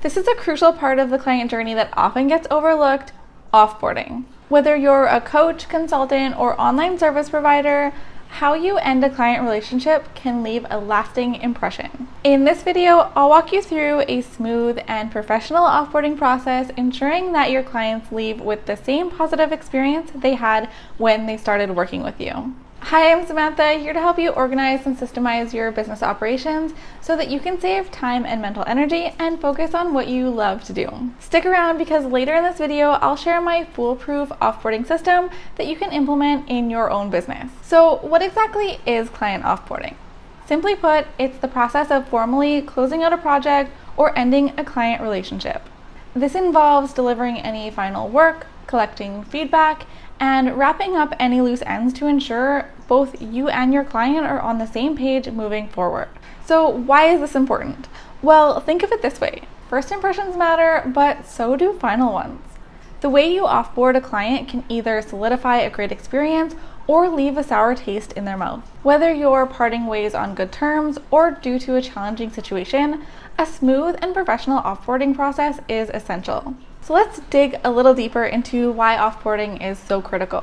This is a crucial part of the client journey that often gets overlooked: offboarding. Whether you're a coach, consultant, or online service provider, how you end a client relationship can leave a lasting impression. In this video, I'll walk you through a smooth and professional offboarding process, ensuring that your clients leave with the same positive experience they had when they started working with you. Hi, I'm Samantha, here to help you organize and systemize your business operations so that you can save time and mental energy and focus on what you love to do. Stick around because later in this video, I'll share my foolproof offboarding system that you can implement in your own business. So what exactly is client offboarding? Simply put, it's the process of formally closing out a project or ending a client relationship. This involves delivering any final work, collecting feedback, and wrapping up any loose ends to ensure both you and your client are on the same page moving forward. So why is this important? Well, think of it this way. First impressions matter, but so do final ones. The way you offboard a client can either solidify a great experience or leave a sour taste in their mouth. Whether you're parting ways on good terms or due to a challenging situation, a smooth and professional offboarding process is essential. So let's dig a little deeper into why offboarding is so critical.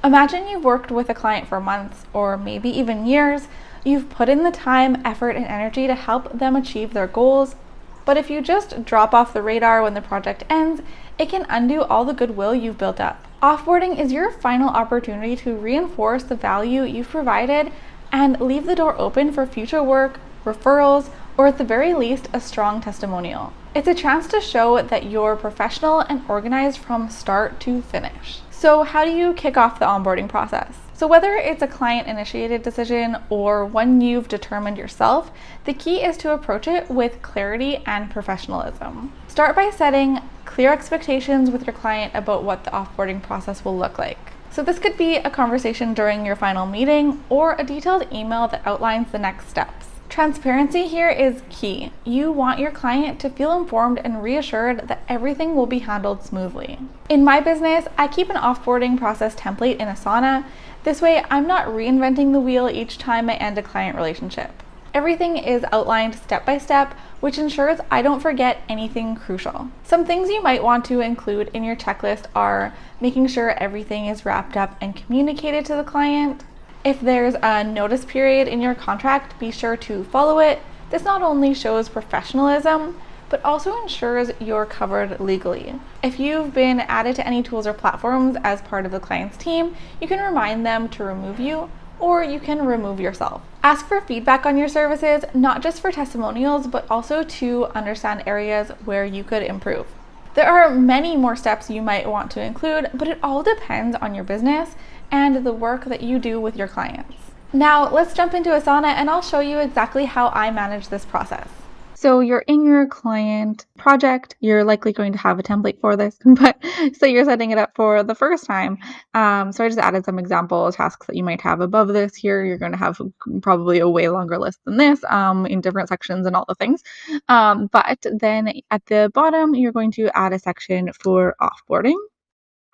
Imagine you've worked with a client for months or maybe even years. You've put in the time, effort, and energy to help them achieve their goals. But if you just drop off the radar when the project ends, it can undo all the goodwill you've built up. Offboarding is your final opportunity to reinforce the value you've provided and leave the door open for future work, referrals, or at the very least, a strong testimonial. It's a chance to show that you're professional and organized from start to finish. So how do you kick off the onboarding process? So whether it's a client-initiated decision or one you've determined yourself, the key is to approach it with clarity and professionalism. Start by setting clear expectations with your client about what the offboarding process will look like. So this could be a conversation during your final meeting or a detailed email that outlines the next steps. Transparency here is key. You want your client to feel informed and reassured that everything will be handled smoothly. In my business, I keep an offboarding process template in Asana. This way, I'm not reinventing the wheel each time I end a client relationship. Everything is outlined step by step, which ensures I don't forget anything crucial. Some things you might want to include in your checklist are making sure everything is wrapped up and communicated to the client. If there's a notice period in your contract, be sure to follow it. This not only shows professionalism, but also ensures you're covered legally. If you've been added to any tools or platforms as part of the client's team, you can remind them to remove you, or you can remove yourself. Ask for feedback on your services, not just for testimonials, but also to understand areas where you could improve. There are many more steps you might want to include, but it all depends on your business and the work that you do with your clients. Now let's jump into Asana and I'll show you exactly how I manage this process. So you're in your client project, you're likely going to have a template for this, but so you're setting it up for the first time. So I just added some example tasks that you might have above this here. You're going to have probably a way longer list than this in different sections and all the things. But then at the bottom, you're going to add a section for offboarding.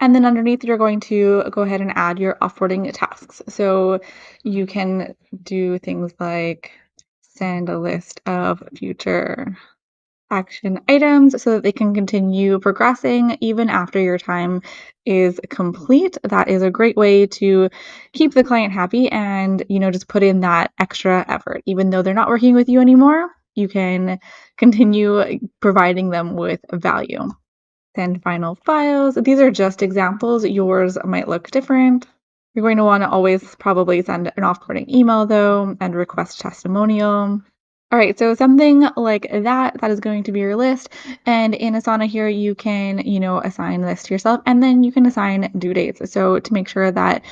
And then underneath, you're going to go ahead and add your offboarding tasks. So you can do things like send a list of future action items so that they can continue progressing even after your time is complete. That is a great way to keep the client happy and, just put in that extra effort. Even though they're not working with you anymore, you can continue providing them with value. Send final files. These are just examples. Yours might look different. You're going to want to always probably send an offboarding email though and request testimonial. All right, so something like that is going to be your list. And in Asana here, you can, assign this to yourself and then you can assign due dates. So to make sure that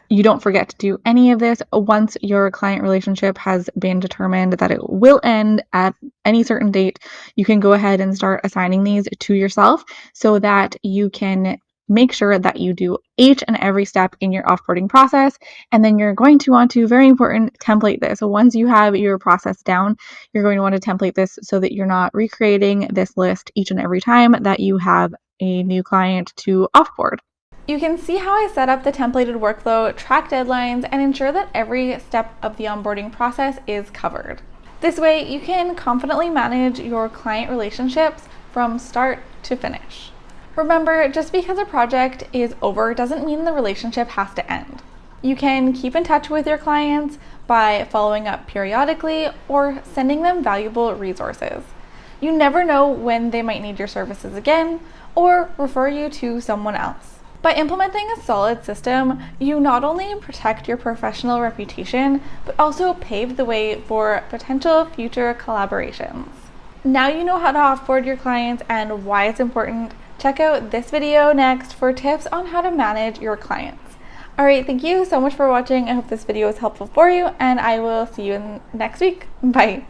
you don't forget to do any of this once your client relationship has been determined that it will end at any certain date, you can go ahead and start assigning these to yourself so that you can make sure that you do each and every step in your offboarding process. And then you're going to want to, very important, template this. So once you have your process down, you're going to want to template this so that you're not recreating this list each and every time that you have a new client to offboard. You can see how I set up the templated workflow, track deadlines, and ensure that every step of the onboarding process is covered. This way, you can confidently manage your client relationships from start to finish. Remember, just because a project is over doesn't mean the relationship has to end. You can keep in touch with your clients by following up periodically or sending them valuable resources. You never know when they might need your services again or refer you to someone else. By implementing a solid system, you not only protect your professional reputation, but also pave the way for potential future collaborations. Now you know how to offboard your clients and why it's important. Check out this video next for tips on how to manage your clients. Alright, thank you so much for watching. I hope this video was helpful for you, and I will see you next week. Bye.